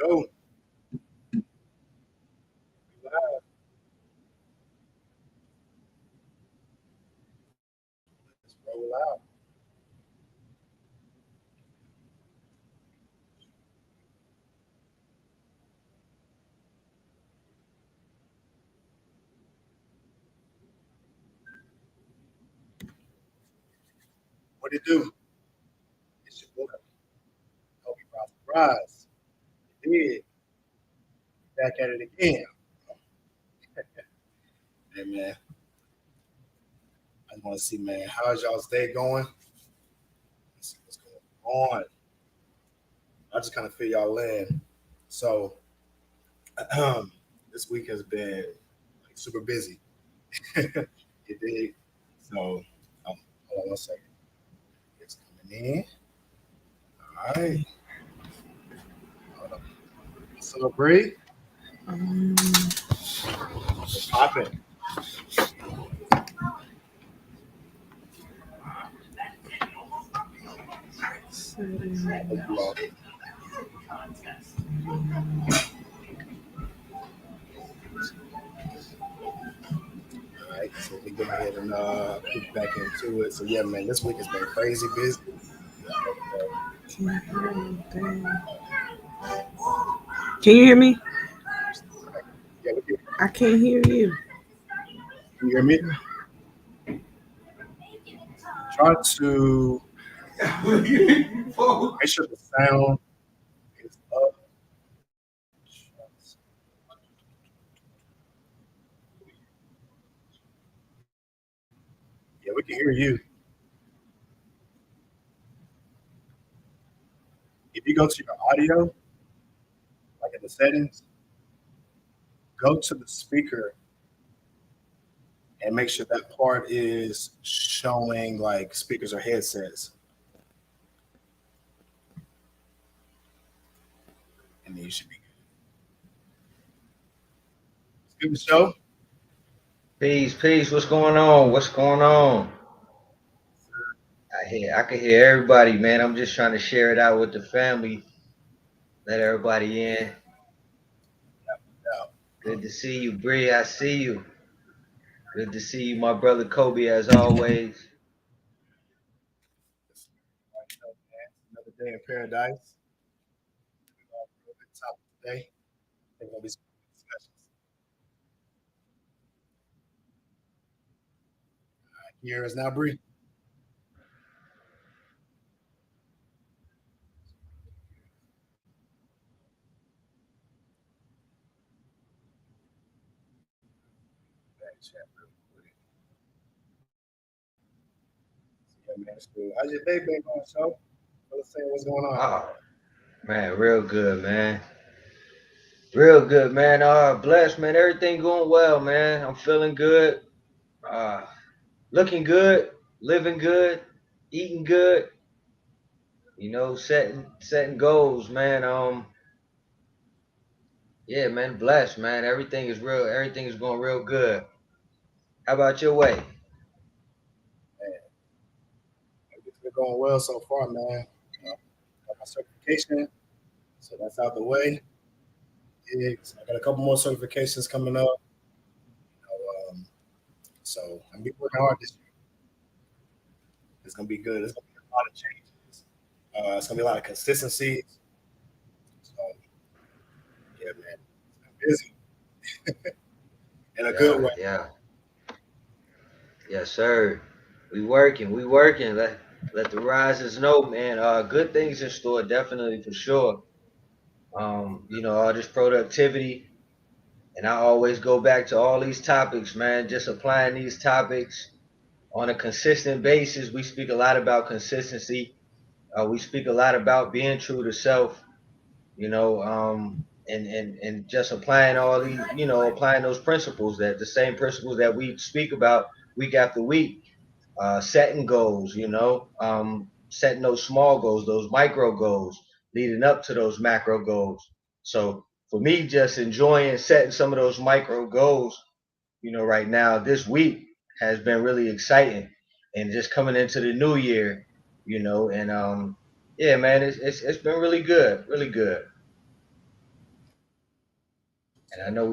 Go. Live. Let's roll out. What it do? It's your boy. Hope you rise. You did. Back at it again. Hey man, I want to see, man, how's y'all's day going? Let's see what's going on. I just kind of feel y'all in. So this week has been like super busy. You did. So hold on one second. It's coming in. All right. Hold on. So Bree, Um, what's popping? Hope you all. All right, so we go ahead and get back into it. So yeah, man, this week has been crazy busy. can't hear anything. Can you hear me? Yeah, we can. I can't hear you. Can you hear me? Try to make sure the sound is up. Yeah, we can hear you. If you go to your audio, like in the settings, go to the speaker and make sure that part is showing like speakers or headsets, and then you should be good. It's good to show. Peace, peace. What's going on? What's going on? I can hear everybody, man. I'm just trying to share it out with the family, let everybody in. Yeah. Good to see you, Bree. I see you. Good to see you, my brother Cobe, as always. Another day in paradise. Good topic today. I think there'll be some good discussions. Here is now Bree. Back chat real quick. Yeah, man, it's cool. How's your day been going, so? Let's say what's going on. Oh, man, real good, man. Real good, man. Blessed, man. Everything going well, man. I'm feeling good. Uh, looking good, living good, eating good. Setting goals, man. Yeah, man, blessed, man. Everything is real. Everything is going real good. How about your way? Man, it's been going well so far, man. Got my certification, so that's out the way. Yeah, so I got a couple more certifications coming up. So I'm gonna be working hard this year. It's gonna be good. It's gonna be a lot of changes. It's gonna be a lot of consistency. So yeah, man, I'm busy in a good Yeah, way. yeah, yes, sir. We working. Let the risers know, man. Good things in store, definitely for sure. All this productivity, and I always go back to all these topics, man. Just applying these topics on a consistent basis. We speak a lot about consistency. We speak a lot about being true to self. And just applying all these, applying those principles, that the same principles that we speak about week after week, setting goals, setting those small goals, those micro goals, leading up to those macro goals. So for me, just enjoying setting some of those micro goals, right now, this week has been really exciting, and just coming into the new year, and yeah, man, it's been really good, really good. And I know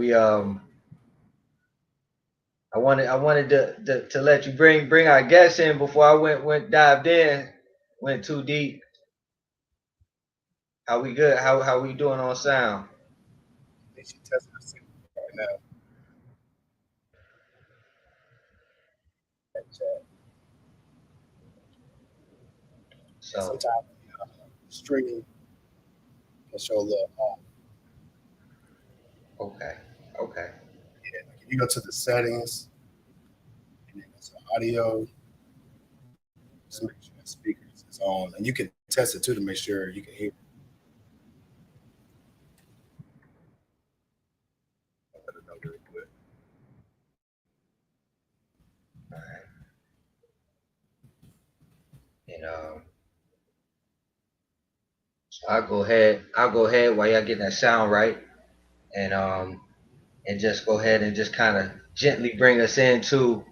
I wanted to let you bring our guests in before I went dived in, went too deep. How we good? How we doing on sound? I think she testing her signal right now. And, and So sometimes streaming can show a little off. okay, okay. Yeah, like if you go to the settings and then go to audio, just make sure that speakers is on, and you can test it too to make sure you can hear. Let her know really quick. All right. And so I'll go ahead while y'all get that sound right, and just go ahead and just kind of gently bring us into,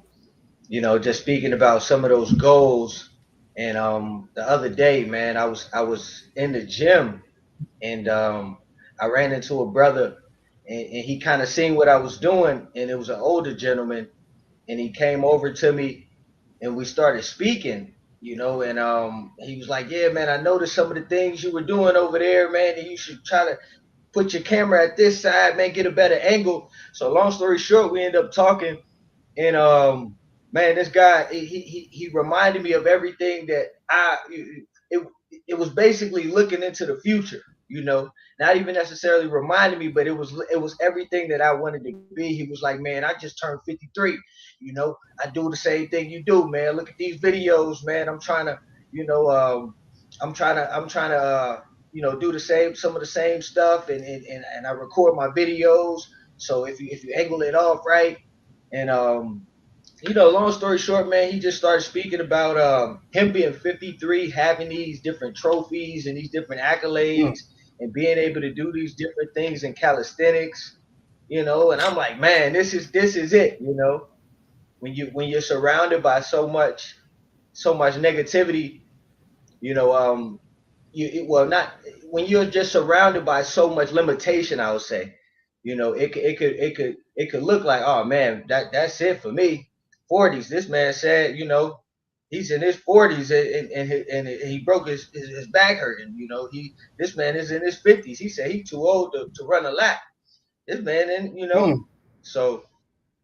just speaking about some of those goals. And the other day, man, I was in the gym, and I ran into a brother, and he kind of seen what I was doing, and it was an older gentleman, and he came over to me, and we started speaking, and he was like, "Yeah, man, I noticed some of the things you were doing over there, man, and you should try to put your camera at this side, man, get a better angle." So long story short, we end up talking, and man, this guy he reminded me of everything that it it was basically looking into the future, not even necessarily reminding me, but it was everything that I wanted to be. He was like, "Man, I just turned 53. I do the same thing you do, man. Look at these videos, man. I'm trying to, you know, I'm trying to do the same, some of the same stuff, and I record my videos. So if you angle it off right, and long story short, man, he just started speaking about him being 53, having these different trophies and these different accolades, Mm, and being able to do these different things in calisthenics, and I'm like, man, this is it, when you're surrounded by so much negativity, you know, well, not when you're just surrounded by so much limitation, I would say, it could look like, oh man, that's it for me. 40s. This man said, he's in his 40s, and he broke his back hurting. This man is in his 50s. He said he's too old to run a lap. This man, and mm, so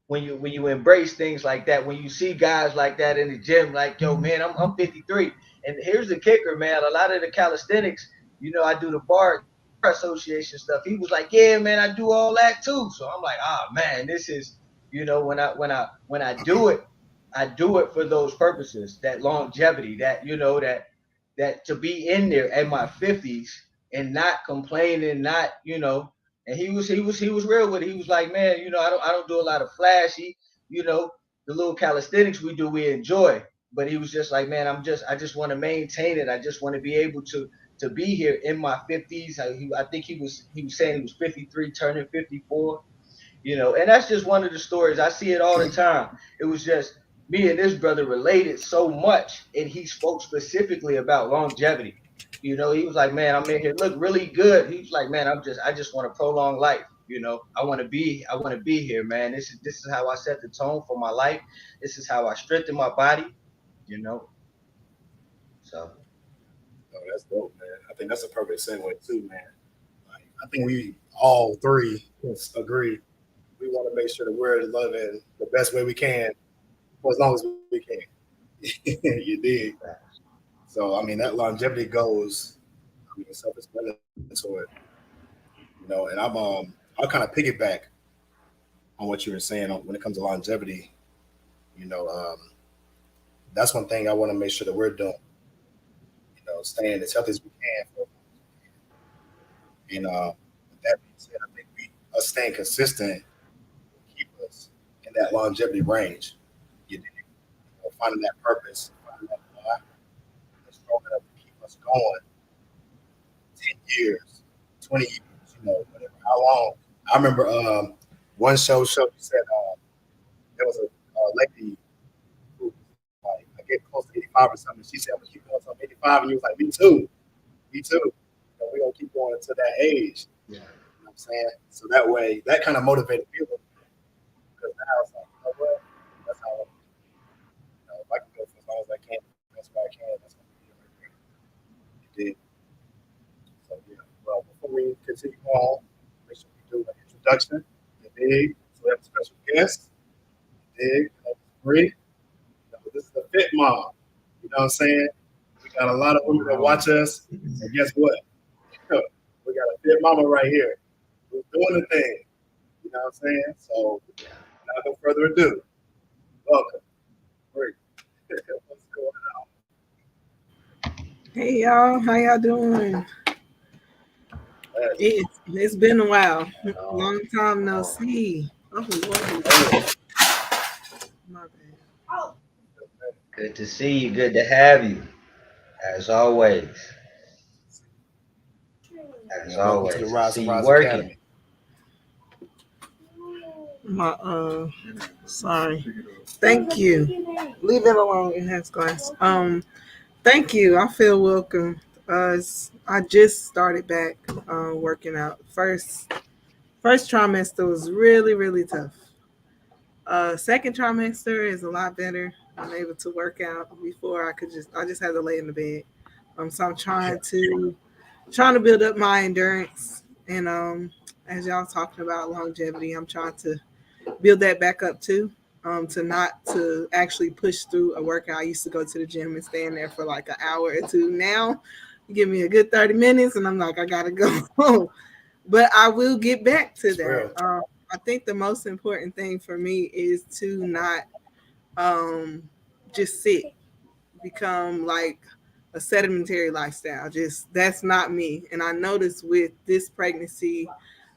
when you embrace things like that, when you see guys like that in the gym, like, yo, man, I'm 53, and here's the kicker, man. A lot of the calisthenics, I do the bar association stuff. He was like, yeah, man, I do all that too. So I'm like, ah, man, this is, when I do it for those purposes, that longevity, that to be in there at my 50s and not complaining, not, and he was real with it. He was like, man, I don't do a lot of flashy, you know, the little calisthenics we do, we enjoy. But he was just like, man, I just want to maintain it. I just want to be able to be here in my 50s. I think he was saying he was 53, turning 54, and that's just one of the stories. I see it all the time. It was just me and this brother related so much, and he spoke specifically about longevity. He was like, man, I'm in here, look really good. He was like, man, I just want to prolong life. I want to be here, man. This is how I set the tone for my life. This is how I strengthen my body. You know, so oh, that's dope, man. I think that's a perfect segue too, man. Like, I think we all three agree. We want to make sure that we're living the best way we can for as long as we can. You did. So I mean that longevity goes. I mean, self-explanatory, and I'll kind of piggyback on what you were saying when it comes to longevity. You know, that's one thing I want to make sure that we're doing. Staying as healthy as we can. And with that being said, I think us staying consistent keep us in that longevity range. Finding that purpose, finding that why, that's strong enough to keep us going 10 years, 20 years, whatever, how long. I remember one show you said there was a lady who, like, I get close to 85 or something. She said, I'm going to keep going until I'm 85. And he was like, me too. Me too. We're going to keep going to that age. yeah, what I'm saying? So that way, that kind of motivated me a little bit because now it's like, you know what? That's how if I can go for as long as I can, that's what I can. That's what I right there. You did. So yeah. Well, before we continue on, make sure we do an introduction. You dig? So we have a special guest. You dig? Bree. This is the Fit Mom. You know what I'm saying? We got a lot of women that watch us, and guess what? We got a Fit Mama right here who's doing the thing. You know what I'm saying? So, without no further ado, welcome. Bree. What's going on? Hey y'all, how y'all doing? It's been a while. Long time no see. Oh Lord. My bad. Good to see you. Good to have you. As always. As And welcome to the always. Rise See and you Rise working. Academy. My sorry. Thank you. Leave it alone. It has glass. Thank you. I feel welcome. I just started back working out. First trimester was really, really tough. Second trimester is a lot better. I'm able to work out. Before I just had to lay in the bed. So I'm trying to build up my endurance, and as y'all talking about longevity, I'm trying to build that back up too. To not to actually push through a workout. I used to go to the gym and stay in there for like an hour or two. Now, you give me a good 30 minutes, and I'm like, I gotta go home. But I will get back to That's real. that. I think the most important thing for me is to not just sit, become like a sedentary lifestyle. Just that's not me. And I noticed with this pregnancy,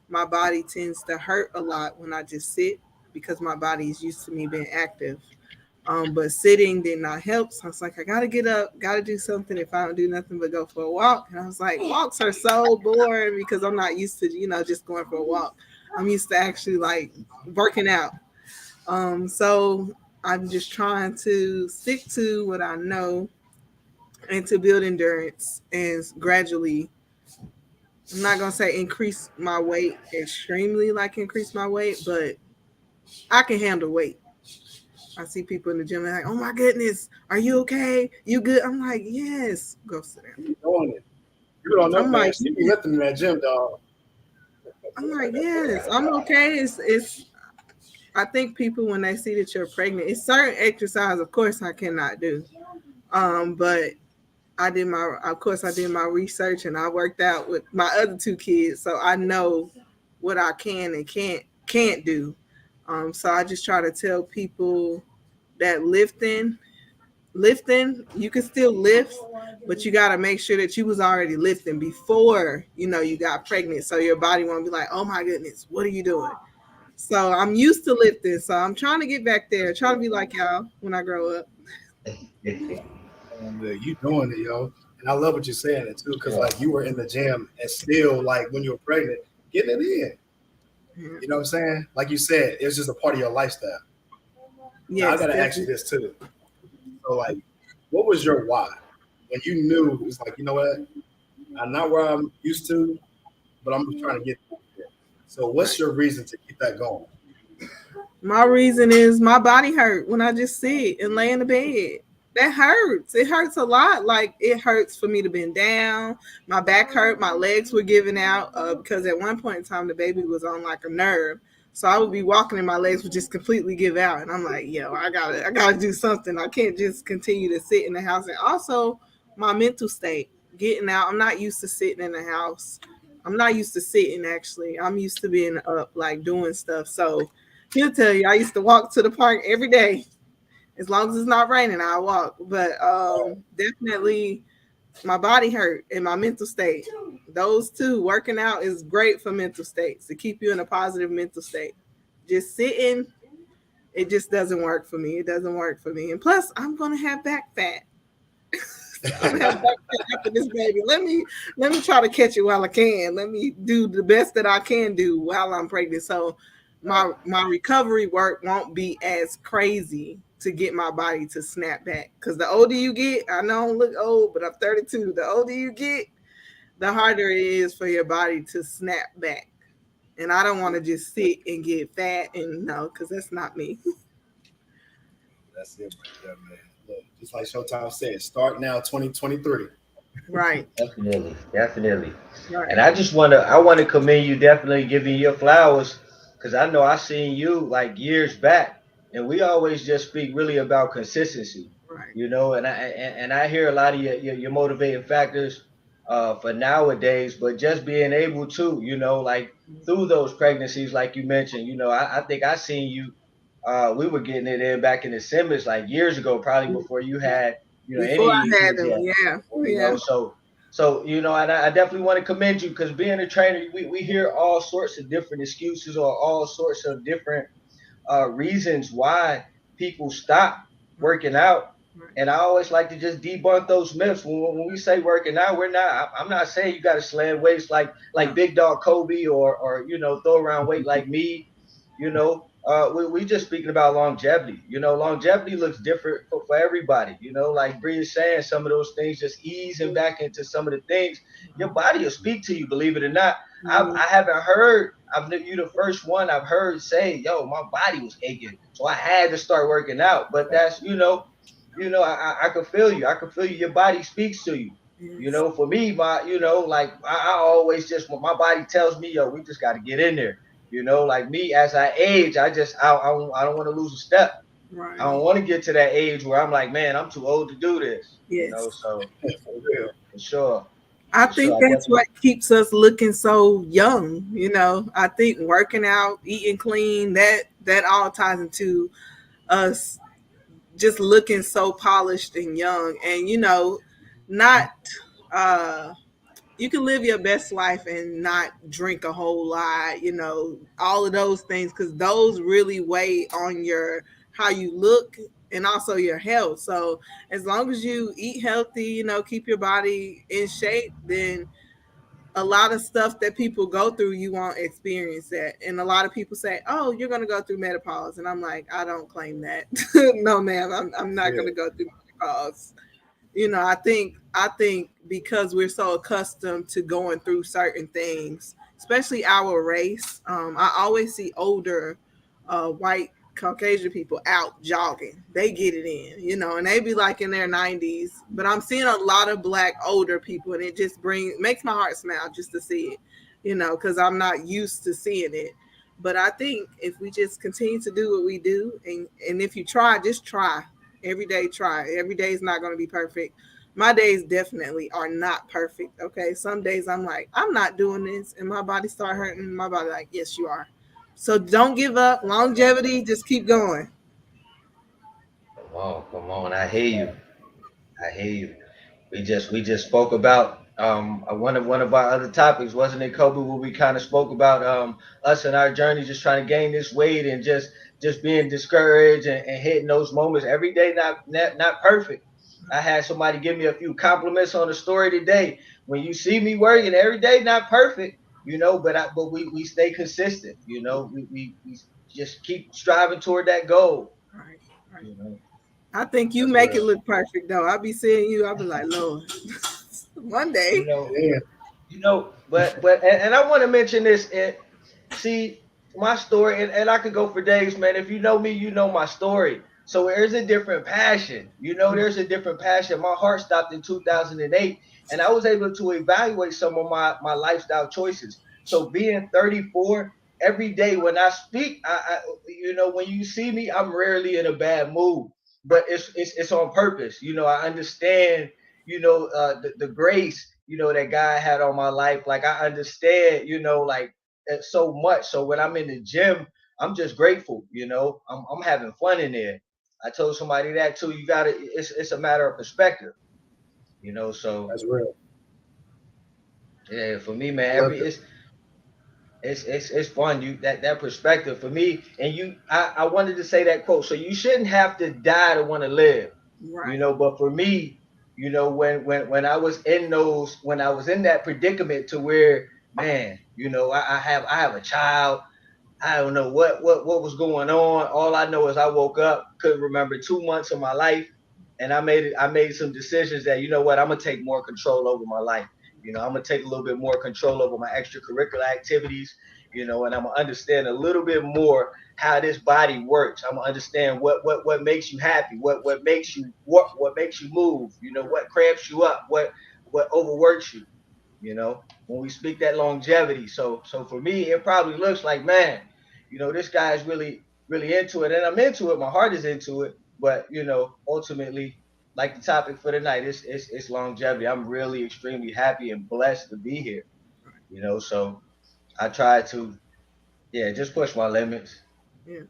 my body tends to hurt a lot when I just sit because my body is used to me being active. But sitting did not help. So I was like, I gotta get up, gotta do something. If I don't do nothing but go for a walk, and I was like, walks are so boring because I'm not used to, just going for a walk. I'm used to actually like working out. So I'm just trying to stick to what I know and to build endurance and gradually. I'm not gonna say increase my weight extremely, like increase my weight, but I can handle weight. I see people in the gym and like, oh my goodness, are you okay? You good? I'm like, yes. Go sit down. You doing it. You don't know, I'm man. like, You be lifting in that gym, dog. yes, I'm okay. It's I think people when they see that you're pregnant, it's certain exercise, of course, I cannot do. But I did my research and I worked out with my other two kids, so I know what I can and can't do. So I just try to tell people that lifting, you can still lift, but you got to make sure that you was already lifting before you got pregnant, so your body won't be like, oh my goodness, what are you doing? So I'm used to lifting, so I'm trying to get back there, trying to be like y'all when I grow up. You doing it, yo. And I love what you're saying it too, because Yeah. like you were in the gym and still like when you were pregnant, getting it in. Yeah. You know what I'm saying? Like you said, it's just a part of your lifestyle. Now I Yes, gotta ask you definitely. this too. So like, what was your why? When you knew it was like, you know what? I'm not where I'm used to, but I'm just trying to get there. So what's your reason to keep that going? My reason is my body hurt when I just sit and lay in the bed. That hurts. It hurts a lot. Like it hurts for me to bend down. My back hurt. My legs were giving out because at one point in time the baby was on like a nerve. So I would be walking and my legs would just completely give out. And I'm like, yo, I gotta do something. I can't just continue to sit in the house. And also my mental state, getting out. I'm not used to sitting in the house. I'm not used to sitting actually. I'm used to being up, like doing stuff. So he'll tell you I used to walk to the park every day. As long as it's not raining, I walk. But definitely my body hurt and my mental state. Those two, working out is great for mental states to keep you in a positive mental state. Just sitting, it just doesn't work for me. It doesn't work for me. And plus, I'm gonna have back fat. I'm gonna have back fat after this baby. Let me try to catch it while I can. Let me do the best that I can do while I'm pregnant. So my recovery work won't be as crazy to get my body to snap back. Because the older you get, I know I don't look old, but I'm 32. The older you get, the harder it is for your body to snap back. And I don't want to just sit and get fat and no, because that's not me. That's it right there, man. Look, just like Showtime said, start now 2023. Right, Definitely, definitely. And right. I want to commend you, definitely giving your flowers, because I know I seen you like years back, and we always just speak really about consistency, Right. and I hear a lot of your motivating factors for nowadays, but just being able to, like through those pregnancies, like you mentioned, I think I seen you. We were getting it in back in the Simmons like years ago, probably before you had Before any of your I had kids them, yet. yeah, You yeah. know, so and I definitely want to commend you because being a trainer, we hear all sorts of different excuses or all sorts of different reasons why people stop Right, working out. right. And I always like to just debunk those myths. When we say working out, we're not. I'm not saying you got to slam weights like No. Big Dog Kobe or throw around weight like me. We just speaking about longevity. Longevity looks different for everybody. Like Bree is saying, some of those things just easing back into some of the things. Your body will speak to you, believe it or not. Mhm. I haven't heard. You the first one I've heard say, "Yo, my body was aching, so I had to start working out." But that's I can feel you. I can feel you. Your body speaks to you. Yes. For me, like I always just when my body tells me, "Yo, we just got to get in there." Like me as I age, I don't want to lose a step. I Right. don't want to get to that age where I'm like, man, I'm too old to do this. Yes. So For real. for sure, I for sure, think I that's definitely. what keeps us looking so young. I think working out, eating clean, that all ties into us just looking so polished and young. And not uh you can live your best life and not drink a whole lot, all of those things, because those really weigh on your how you look and also your health. So as long as you eat healthy, keep your body in shape, then a lot of stuff that people go through, you won't experience that. And a lot of people say, oh, you're going to go through menopause. And I'm like, I don't claim that. No, ma'am, I'm That's not going real. to go through menopause. I think because we're so accustomed to going through certain things, especially our race. I always see older white Caucasian people out jogging. They get it in, and they be like in their 90s. But I'm seeing a lot of black older people, and it just makes my heart smile just to see it, because I'm not used to seeing it. But I think if we just continue to do what we do, and if you try, just try every day. Try every day is not going to be perfect. My days definitely are not perfect. Okay, some days I'm like, I'm not doing this, and my body start hurting. My body like, yes, you are. So don't give up. Longevity, just keep going. Come on, I hear you. I hear you. We just spoke about one of our other topics, wasn't it, Kobe? Where we kind of spoke about us and our journey, just trying to gain this weight and just being discouraged and hitting those moments every day. Not perfect. I had somebody give me a few compliments on the story today. When you see me working every day, not perfect, but we stay consistent. We just keep striving toward that goal. Right, right. You know. I think you That's make it real. look perfect though. I be seeing you. I be like, Lord, one You day. know. Yeah. But I want to mention this. And see my story, and I could go for days, man. If you know me, you know my story. So there's a different passion. There's a different passion. My heart stopped in 2008, and I was able to evaluate some of my lifestyle choices. So being 34, every day when I speak, when you see me, I'm rarely in a bad mood, but it's on purpose. I understand the grace that God had on my life. Like I understand like so much. So when I'm in the gym, I'm just grateful. I'm having fun in there. I told somebody that too. You got to it's a matter of perspective. So That's real. yeah, for me, I man, love every it. it's fun. That perspective for me, and I wanted to say that quote. So you shouldn't have to die to want to live. Right, But for me, when I was in that predicament to where, man, I have a child. I don't know what was going on. All I know is I woke up, couldn't remember 2 months of my life, and I made some decisions that, what, I'm gonna take more control over my life. I'm gonna take a little bit more control over my extracurricular activities, you know, and I'm gonna understand a little bit more how this body works. I'm gonna understand what makes you happy, what makes you what makes you move, you know, what cramps you up, what overworks you, you know, when we speak that longevity. So for me, it probably looks like, man, you know, this guy's really into it, and I'm into it. My heart is into it, but you know, ultimately, like the topic for the night, it's longevity. I'm really extremely happy and blessed to be here, you know. So I try to, yeah, just push my limits, Yeah.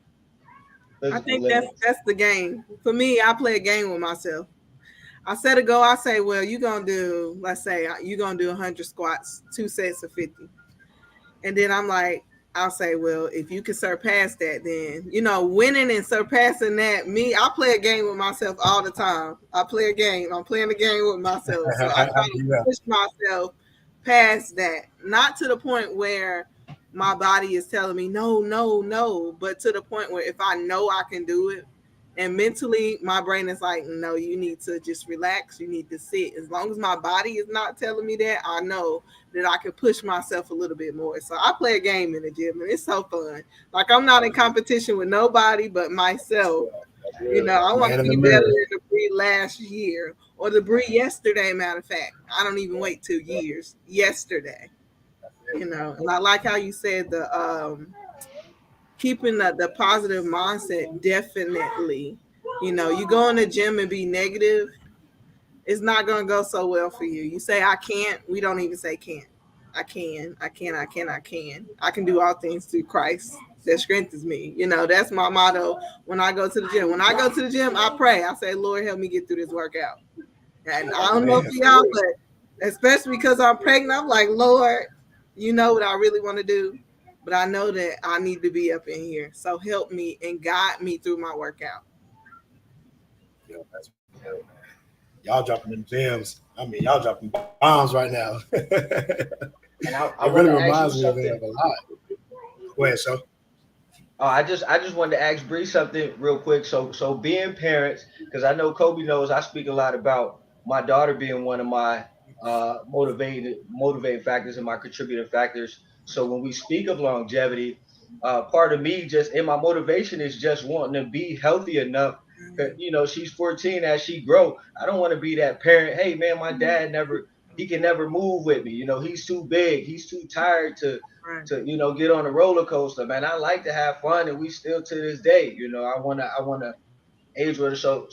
I physical think that's limits. that's the game. For me, I play a game with myself. I set a goal. I say, well, you're gonna do, let's say you're gonna do 100 squats, 2 sets of 50. And then I'm like, I'll say, well, if you can surpass that, then winning and surpassing that. I play a game with myself all the time. I play a game. I'm playing a game with myself. So I try to Yeah. push myself past that. Not to the point where my body is telling me no, no, no, but to the point where if I know I can do it, and mentally my brain is like, no, you need to just relax. You need to sit. As long as my body is not telling me that, I know that I can push myself a little bit more. So I play a game in the gym and it's so fun. Like I'm not in competition with nobody but myself. That's real. I want Man to in the be better mirror. than the Bree last year or the Bree yesterday. Matter of fact, I don't even wait 2 years. Yesterday, and I like how you said the keeping the positive mindset. Definitely, you go in the gym and be negative, it's not going to go so well for you. You say, I can't. We don't even say can't. I can. I can. I can. I can. I can do all things through Christ that strengthens me. That's my motto when I go to the gym. When I go to the gym, I pray. I say, Lord, help me get through this workout. And I don't know Man, for for y'all, real. but especially because I'm pregnant, I'm like, Lord, you know what I really want to do. But I know that I need to be up in here. So help me and guide me through my workout. Yeah, that's real, man. Y'all dropping them gems. I mean, y'all dropping bombs right now. And I It really want to ask you reminds me of it something. of a lot. Go ahead, so. Oh, I just wanted to ask Bree something real quick. So being parents, because I know Kobe knows I speak a lot about my daughter being one of my motivating factors and my contributing factors. So when we speak of longevity, part of me just in my motivation is just wanting to be healthy enough. You know, she's 14 as she grow. I don't want to be that parent. Hey man, my dad never he can never move with me. You know, he's too big. He's too tired Right. to get on a roller coaster, man. I like to have fun, and we still to this day, I wanna age with her. So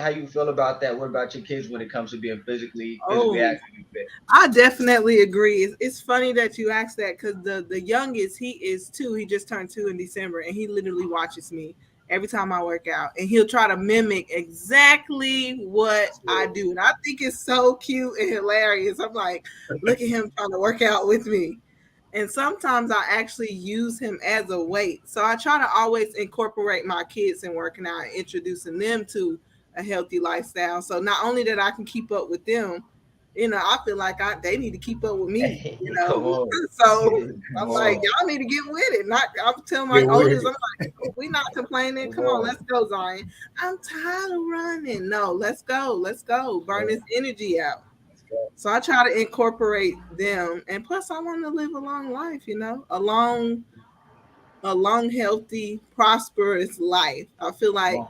how you feel about that? What about your kids when it comes to being physically Oh, active and fit? I definitely agree. It's funny that you asked that because the youngest, he is 2. He just turned 2 in December, and he literally watches me every time I work out, and he'll try to mimic exactly what I do, and I think it's so cute and hilarious. I'm like, look at him trying to work out with me. And sometimes I actually use him as a weight. So I try to always incorporate my kids in working out and introducing them to a healthy lifestyle. So not only that I can keep up with them, I feel like they need to keep up with me, Come on, So come I'm like, on. y'all need to get with it. Not I'm telling my Get with oldest, it. I'm like, we not complaining. Come Come on, on. let's go, Zion. I'm tired of running. No, let's go. Let's go. Burn this energy out. Let's go. So I try to incorporate them. And plus I want to live a long life, a long, healthy, prosperous life. Come on.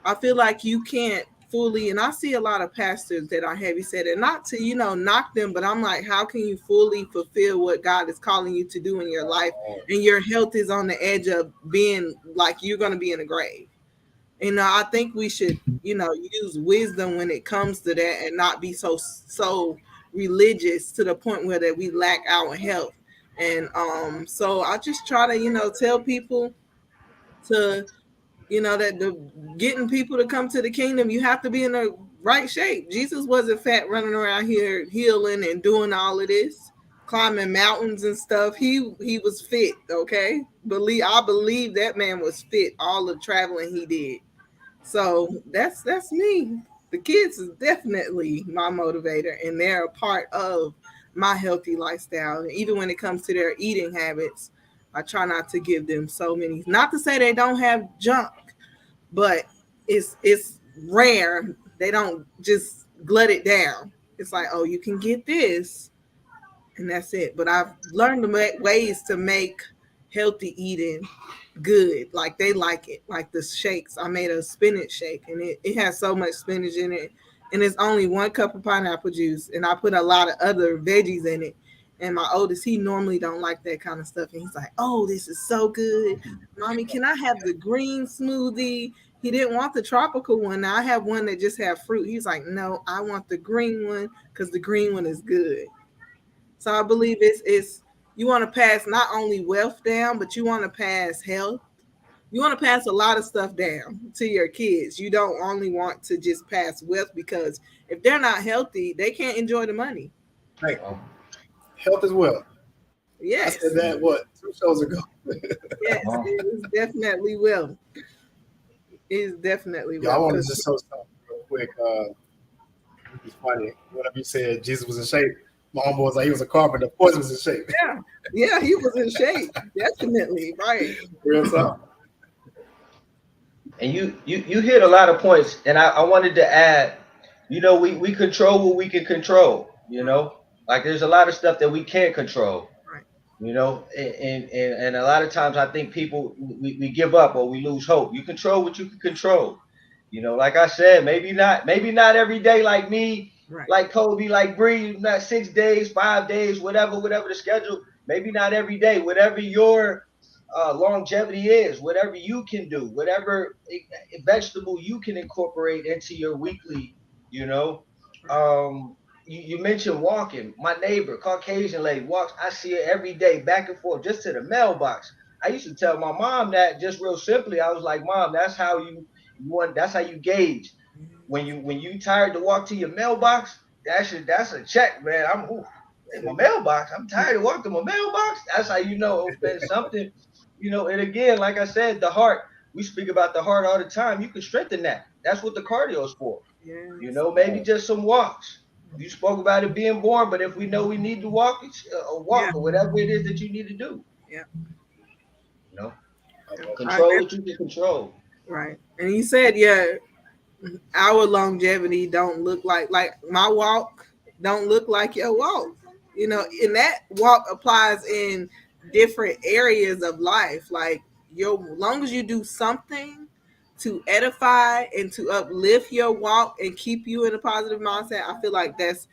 I feel like you can't fully, and I see a lot of pastors that are heavy set, and not to, knock them, but I'm like, how can you fully fulfill what God is calling you to do in your life? And your health is on the edge of being like you're going to be in the grave. I think we should, use wisdom when it comes to that and not be so religious to the point where that we lack our health. And so I just try to, tell people to that the getting people to come to the kingdom, you have to be in the right shape. Jesus wasn't fat running around here healing and doing all of this, climbing mountains and stuff. He was fit, okay? I believe that man was fit, all the traveling he did. So that's me. The kids is definitely my motivator, and they're a part of my healthy lifestyle. And even when it comes to their eating habits, I try not to give them so many. Not to say they don't have junk, but it's rare. They don't just glut it down. It's like, oh, you can get this, and that's it. But I've learned ways to make healthy eating good. Like they like it. Like the shakes. I made a spinach shake and it has so much spinach in it. And it's only 1 cup of pineapple juice. And I put a lot of other veggies in it. And my oldest, he normally don't like that kind of stuff. And he's like, oh, this is so good. Mommy, can I have the green smoothie? He didn't want the tropical one. Now I have one that just have fruit. He's like, no, I want the green one because the green one is good. So I believe it's you want to pass not only wealth down, but you want to pass health. You want to pass a lot of stuff down to your kids. You don't only want to just pass wealth because if they're not healthy, they can't enjoy the money. Hey, health as well. I Yes. said that what 2 shows ago. Yes, it is definitely will. It is definitely Yeah, I will. want to just show something real quick. It's funny. Whenever you said Jesus was in shape, my homeboy was like he was a carpenter. Of course, he was in shape. Yeah, he was in shape. Definitely, right. Real talk. And you hit a lot of points, and I wanted to add, we control what we can control. Like there's a lot of stuff that we can't control. Right. And a lot of times I think people we give up or we lose hope. You control what you can control. Like I said, maybe not every day like me, Right. like Kobe, like Bree, not 6 days, 5 days, whatever the schedule. Maybe not every day. Whatever your longevity is, whatever you can do, whatever vegetable you can incorporate into your weekly, you know. You mentioned walking. My neighbor, Caucasian lady, walks. I see her every day, back and forth, just to the mailbox. I used to tell my mom that just real simply. I was like, Mom, that's how you want. That's how you gauge when you tired to walk to your mailbox. That's a check, man. In my mailbox. I'm tired to walk to my mailbox. That's how you know it's been something. And again, like I said, the heart. We speak about the heart all the time. You can strengthen that. That's what the cardio is for. Yes. Maybe just some walks. You spoke about it being boring, but if we know we need to walk, walk or whatever it is that you need to do. Yeah. Control what you can control. Right. And you said, our longevity don't look like my walk don't look like your walk. And that walk applies in different areas of life. Like long as you do something to edify and to uplift your walk and keep you in a positive mindset, I feel like that's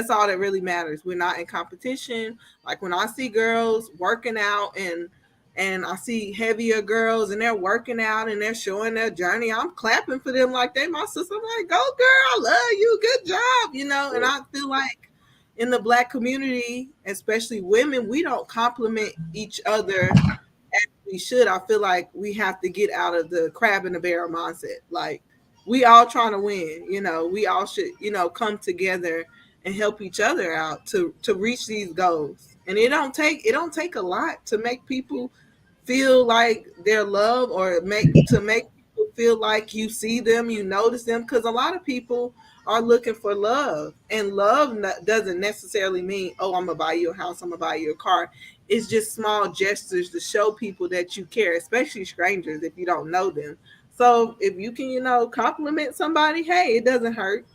all that really matters. We're not in competition. Like when I see girls working out and I see heavier girls and they're working out and they're showing their journey, I'm clapping for them like they my sister. I'm like, go girl, I love you, good job, and I feel like in the Black community, especially women, we don't compliment each other as we should. I feel like we have to get out of the crab in the barrel mindset. Like we all trying to win, we all should, come together and help each other out to reach these goals. And it don't take a lot to make people feel like they're loved or make people feel like you see them, you notice them, because a lot of people are looking for love, and love doesn't necessarily mean, oh, I'm gonna buy you a house, I'm gonna buy you a car. It's just small gestures to show people that you care, especially strangers if you don't know them. So if you can, compliment somebody, hey, it doesn't hurt.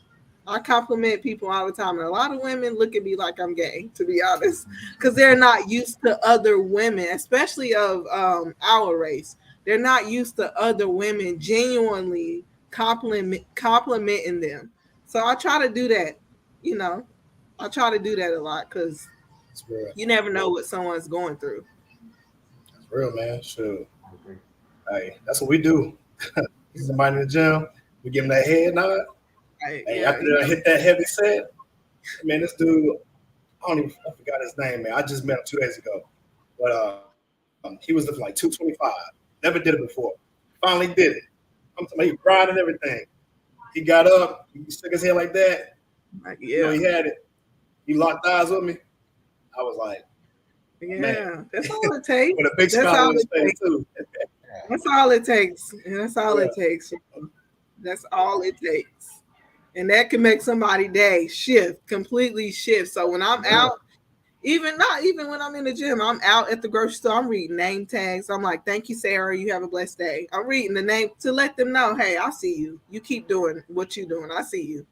I compliment people all the time, and a lot of women look at me like I'm gay, to be honest, because they're not used to other women, especially of our race. They're not used to other women genuinely complimenting them. So I try to do that. I try to do that a lot because you never know what someone's going through. That's real, man. Sure. Hey, that's what we do. Somebody in the gym, we give them that head nod. Hey, after I hit that heavy set, man, this dude, I forgot his name, man. I just met him 2 days ago. But he was lifting like 225. Never did it before. Finally did it. I'm talking about he cried and everything. He got up, he shook his head like that. He had it. He locked eyes with me. I was like, man. That's all it takes. With a big smile on his face, too. That's all it takes. That's all it takes. That's all it takes. And that can make somebody's day completely shift. So when I'm out, not even when I'm in the gym, I'm out at the grocery store, I'm reading name tags. I'm like, thank you, Sarah. You have a blessed day. I'm reading the name to let them know, hey, I see you. You keep doing what you're doing. I see you.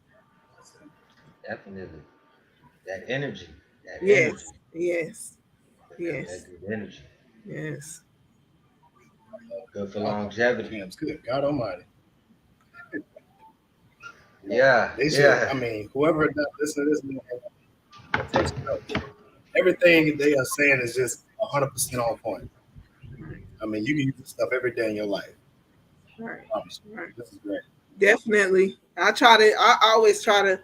Definitely. That energy. Yes. Give that Yes. good energy. Yes. Good for Alcohol longevity. jams, good God Almighty. Yeah, They should. yeah. I mean, whoever does listen to this, man, takes notes. Everything they are saying is just 100% on point. I mean, you can use this stuff every day in your life. Right. I promise you. Right. This is great. Definitely. I always try to,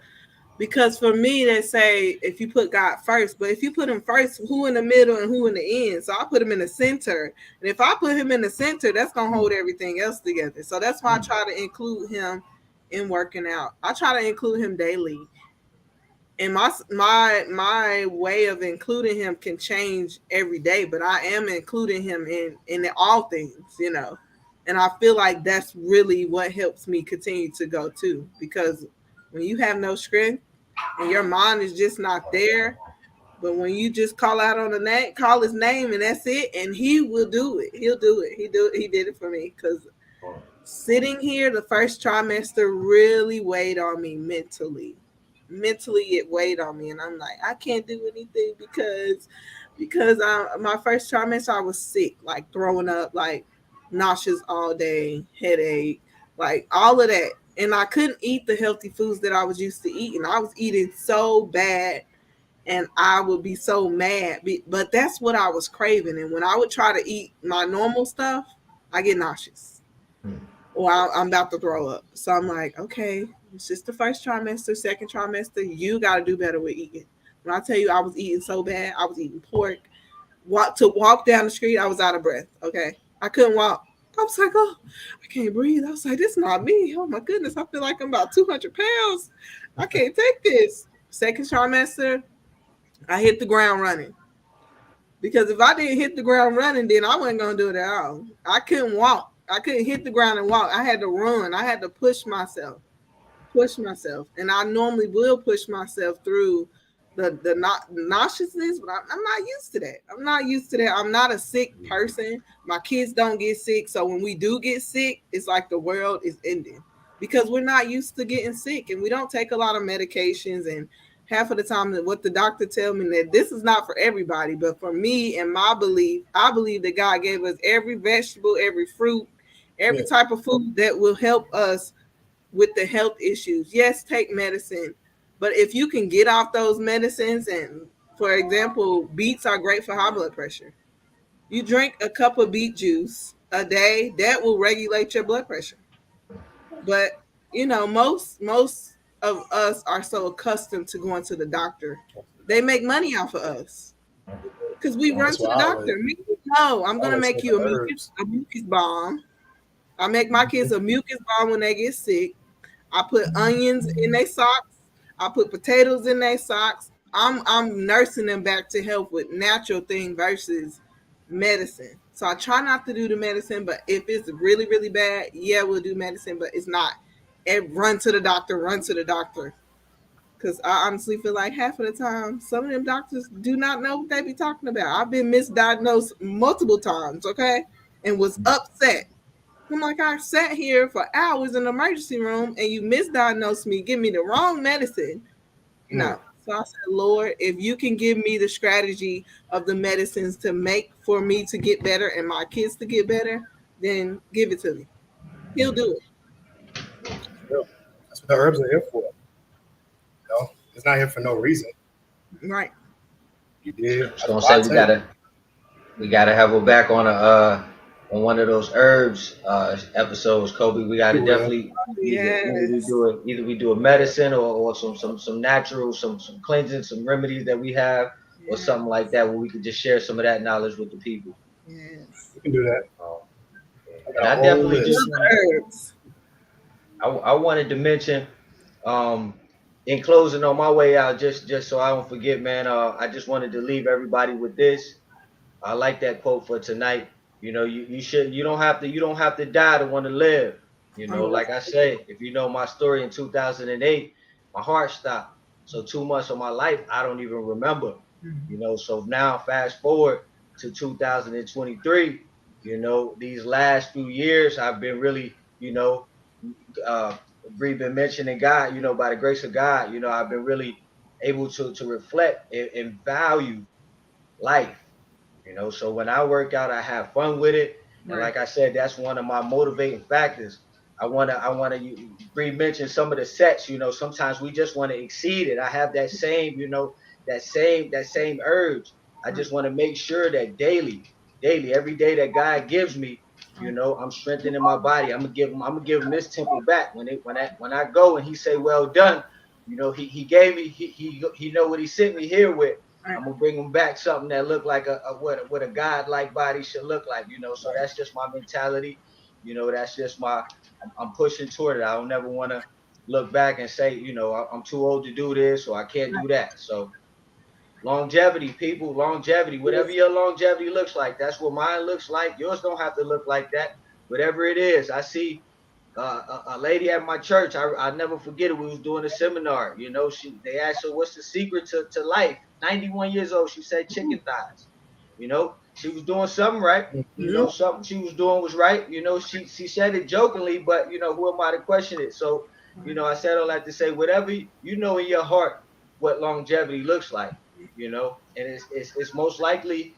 because for me they say if you put God first, but if you put him first, who in the middle and who in the end? So I put him in the center. And if I put him in the center, that's gonna hold everything else together. So that's why I try to include him in working out. I try to include him daily. And my way of including him can change every day, but I am including him in all things. And I feel like that's really what helps me continue to go too, because when you have no strength and your mind is just not there, but when you just call out on the name, call his name, and that's it, and he will do it. He'll do it. He did it for me, because sitting here the first trimester really weighed on me mentally. Mentally, it weighed on me, and I'm like, I can't do anything because my first trimester I was sick, like throwing up, like nauseous all day, headache, like all of that, and I couldn't eat the healthy foods that I was used to eating. I was eating so bad, and I would be so mad, but that's what I was craving. And when I would try to eat my normal stuff, I get nauseous or I'm about to throw up. So I'm like, okay, it's just the first trimester, second trimester. You got to do better with eating. When I tell you I was eating so bad, I was eating pork. Walk down the street, I was out of breath. Okay, I couldn't walk. I was like, oh, I can't breathe. I was like, this is not me. Oh my goodness, I feel like I'm about 200 pounds. I can't take this. Second trimester, I hit the ground running. Because if I didn't hit the ground running, then I wasn't gonna do it at all. I couldn't walk. I couldn't hit the ground and walk. I had to run. I had to push myself, and I normally will push myself through the nauseousness, but I'm not used to that. I'm not used to that. I'm not a sick person. My kids don't get sick, so when we do get sick, it's like the world is ending, because we're not used to getting sick, and we don't take a lot of medications. And half of the time, that what the doctor tell me, that this is not for everybody, but for me and my belief, I believe that God gave us every vegetable, every fruit, every Yeah. type of food that will help us with the health issues. Yes, take medicine, but if you can get off those medicines, and for example, beets are great for high blood pressure. You drink a cup of beet juice a day, that will regulate your blood pressure. But most of us are so accustomed to going to the doctor. They make money off of us because we run That's to why the doctor. Me, no, I'm I gonna always say make the you herbs. a mucus bomb. I make my kids a mucus bomb when they get sick. I put onions in their socks. I put potatoes in their socks. I'm nursing them back to health with natural thing versus medicine. So I try not to do the medicine, but if it's really, really bad, yeah, we'll do medicine, but it's not run to the doctor, run to the doctor. Because I honestly feel like half of the time, some of them doctors do not know what they be talking about. I've been misdiagnosed multiple times, okay, and was upset. I'm like, I sat here for hours in the emergency room and you misdiagnosed me, give me the wrong medicine. Mm. No. So I said, Lord, if you can give me the strategy of the medicines to make for me to get better and my kids to get better, then give it to me. He'll do Real. That's what the herbs are here for. It's not here for no reason. it. Right. You did. I was That's gonna why I say tell you. we gotta have her back on a on one of those herbs episodes, Kobe. We gotta You will. definitely Yes. either we do a medicine or some natural some cleansing, some remedies that we have, or Yeah. something like that where we could just share some of that knowledge with the people. Yes. We can do that. Um, I and got a I whole definitely I just list. love wanted herbs. I wanted to mention um in closing on my way out, just so I don't forget, man. I just wanted to leave everybody with this. I like that quote for tonight. You don't have to die to want to live. I'm Like I say, if you know my story in 2008, my heart stopped. So 2 months of my life I don't even remember. So now fast forward to 2023, these last few years I've been really, uh Bree been mentioning God, by the grace of God, I've been really able to reflect and value life. You know, so when I work out, I have fun with it. And Right. like I said, that's one of my motivating factors. I wanna Bree mentioned some of the sets, you know, sometimes we just want to exceed it. I have that same, you know, that same urge. I Right. just want to make sure that daily, every day that God gives me, you Right. know, I'm strengthening my body. I'm gonna give him this temple back when I go and he say, well done, you know, he gave me, he know what he sent me here with. Right. I'm gonna bring them back something that look like what a God-like body should look like, you know. So Right. that's just my mentality, you know. That's just I'm pushing toward it. I don't never want to look back and say, you know, I'm too old to do this or I can't do that. So longevity, people, longevity, whatever your longevity looks like, that's what mine looks like. Yours don't have to look like that. Whatever it is, I see a lady at my church. I never forget it. We was doing a seminar. You know, they asked her what's the secret to life. 91 years old. She said chicken thighs. You know, she was doing something right. You Mhm. know, something she was doing was right. You know, she said it jokingly, but you know, who am I to question it? So, you know, I said all that to say whatever you know in your heart what longevity looks like. You know, and it's most likely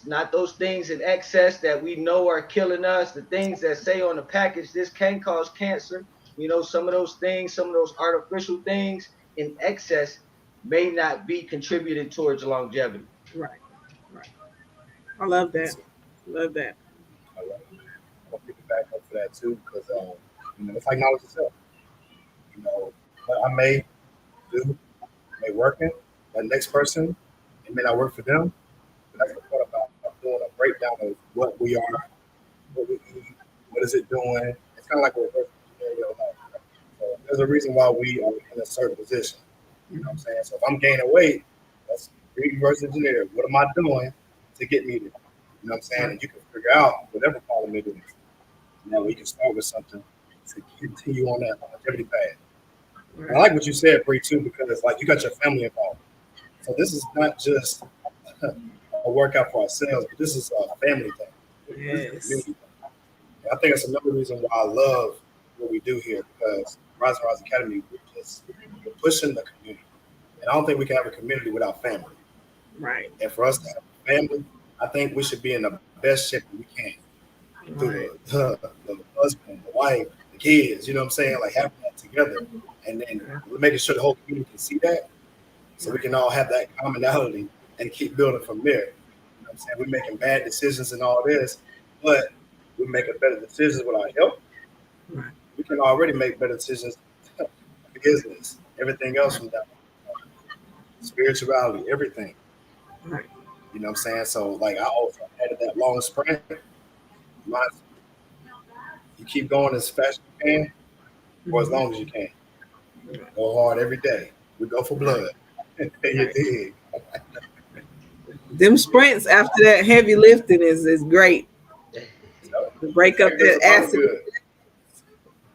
not those things in excess that we know are killing us. The things that say on the package, this can cause cancer. You know, some of those things, some of those artificial things in excess may not be contributed towards longevity. Right. Right. I love that. So, Love that. I love it. I'm gonna pick it back up for that too, because you know, it's like knowledge itself. You know, what I do may working, that next person, it may not work for them. But that's the part about doing a breakdown of what we are, what we eat, what is it doing. It's kind of like a reverse engineering of life. Right? So there's a reason why we are in a certain position. You know what I'm saying? So if I'm gaining weight, let's reverse engineer. What am I doing to get me there? You know what I'm saying? Right. And you can figure out whatever problem it is. Now we can start with something to continue on that longevity path. And I Right. like what you said, Bree, too, because like you got your family involved. So this is not just a workout for ourselves, but this is a family thing. This is a Yes. community thing. And I think that's another reason why I love what we do here because Rise and Rise Academy, we're pushing the community. And I don't think we can have a community without family. Right. And for us to have a family, I think we should be in the best shape that we can Right. through the husband, the wife, the kids, you know what I'm saying? Like having that together. And then Yeah. we're making sure the whole community can see that so we Right. can all have that commonality and keep building from there. You know what I'm saying? We're making bad decisions and all this, but we're making better decisions with our health. Right. We can already make better decisions for business, everything else Right. from that, spirituality, everything. Right. You know what I'm saying? So, like, I also added that long sprint. Mine, you keep going as fast as you can or as Mhm. long as you can. Right. Go hard every day. We go for Right. blood. You Right. dig? Them sprints after that heavy lifting is great So, to break up that does that a lot of acid. good.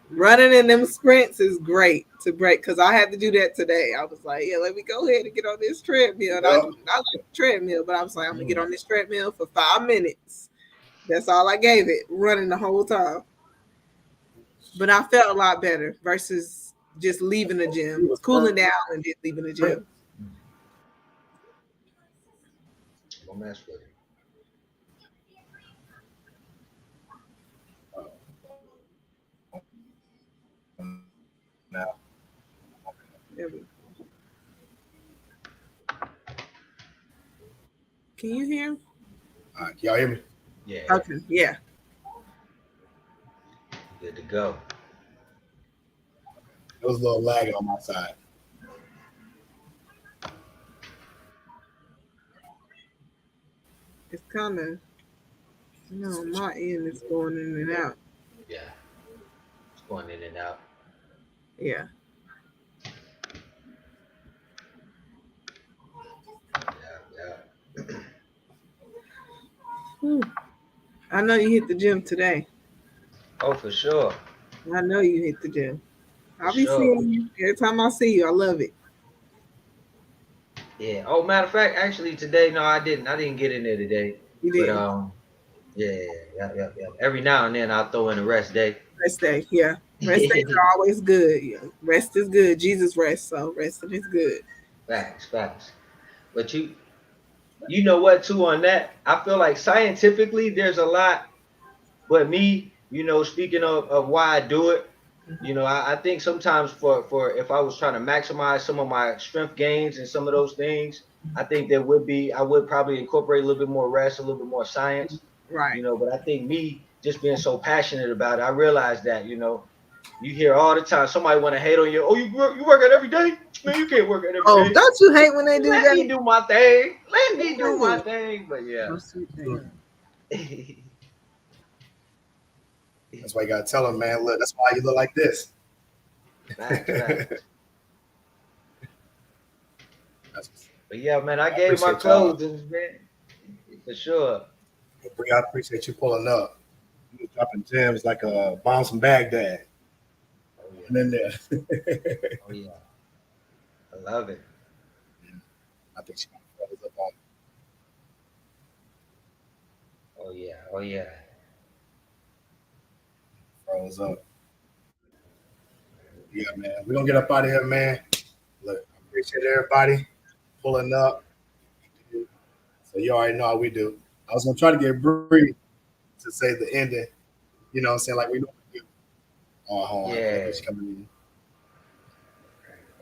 Running in them sprints is great to break because I had to do that today. I was like, yeah, let me go ahead and get on this treadmill. And I Yep. like the treadmill, but I was like, I'm gonna get Mm. on this treadmill for 5 minutes. That's all I gave it, running the whole time. But I felt a lot better versus just leaving the He gym, was cooling perfect. down and just leaving the gym. Don't mess with it. Now, Can you hear? can y'all hear me? Yeah, Okay, yeah. good to go. It was a little lagging on my side. It's kind of, Switch my end is going in and out. Yeah, it's going in and out. Yeah. Yeah, yeah. Whew. I know you hit the gym today. Oh, for sure, I know you hit the gym. for I'll be sure. seeing you every time I see you. I love it. Yeah. Oh, matter of fact, actually today, no, I didn't. I didn't get in there today. You But didn't. yeah, yeah, yeah, yeah. Every now and then I'll throw in a rest day. Rest day. Yeah. Rest days are always good. Yeah. Rest is good. Jesus rest. So resting is good. Facts, facts. But You know what, too, on that? I feel like scientifically there's a lot, but me, speaking of why I do it, I think sometimes for if I was trying to maximize some of my strength gains and some of those things, I think I would probably incorporate a little bit more rest, a little bit more science, Right. but I think me just being so passionate about it, I realized that, you hear all the time somebody want to hate on you. Oh, you work out every day? Man, you can't work out every Oh, day. don't you hate when they do Let that? me do my thing. Let me do my thing. But yeah. Oh, sweet thing. That's why you gotta tell them, man. Look, that's why you look like this. Facts. That's, But yeah, man, I I gave my appreciate y'all. clothes, man, for sure. I appreciate you pulling up. You dropping gems like a bombs from Baghdad. Oh yeah. And then there. Oh yeah. I love it. I think she froze up on Oh yeah. Oh yeah. froze up. Yeah, man. We're gonna get up out of here, man. Look, I appreciate everybody pulling up. So you already know how we do. I was gonna try to get Bree to say the ending, you know what I'm saying, like we normally do. Oh, hold on. I Yeah. think she's coming in.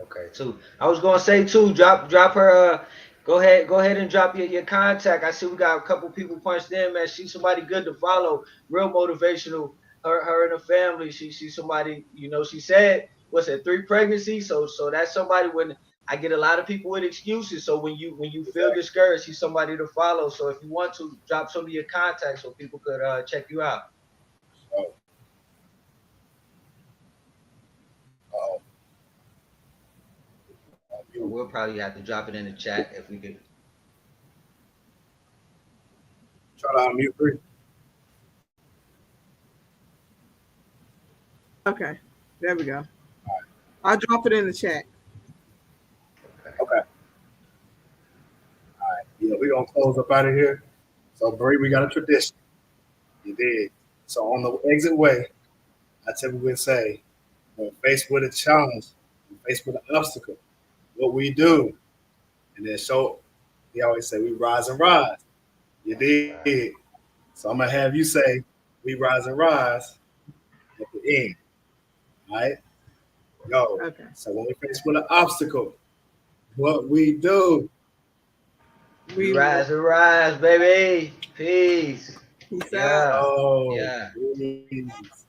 Okay, too. I was gonna say too, drop her go ahead and drop your contact. I see we got a couple people punched in, man. She's somebody good to follow, real motivational. Her and her family. She's somebody, she said, what's it, 3 pregnancies? So that's somebody when I get a lot of people with excuses. So when you feel Exactly. discouraged, she's somebody to follow. So if you want to drop some of your contacts so people could check you out. Oh, oh. We'll probably have to drop it in the chat if we could. Try to unmute Bree. Okay, there we go. I'll drop it in the chat. Okay. All right. Yeah, we're gonna close up out of here. So Bree, we got a tradition. You did. So on the exit way, I typically say, when faced with a challenge, when faced with an obstacle, what we do. And then he always say, we rise and rise. You did. So I'm gonna have you say, we rise and rise at the end. All right? Go. Okay. So when we face with an obstacle, what we do. We rise and rise, baby. Peace. Peace out. Yeah. Oh, Yeah. peace.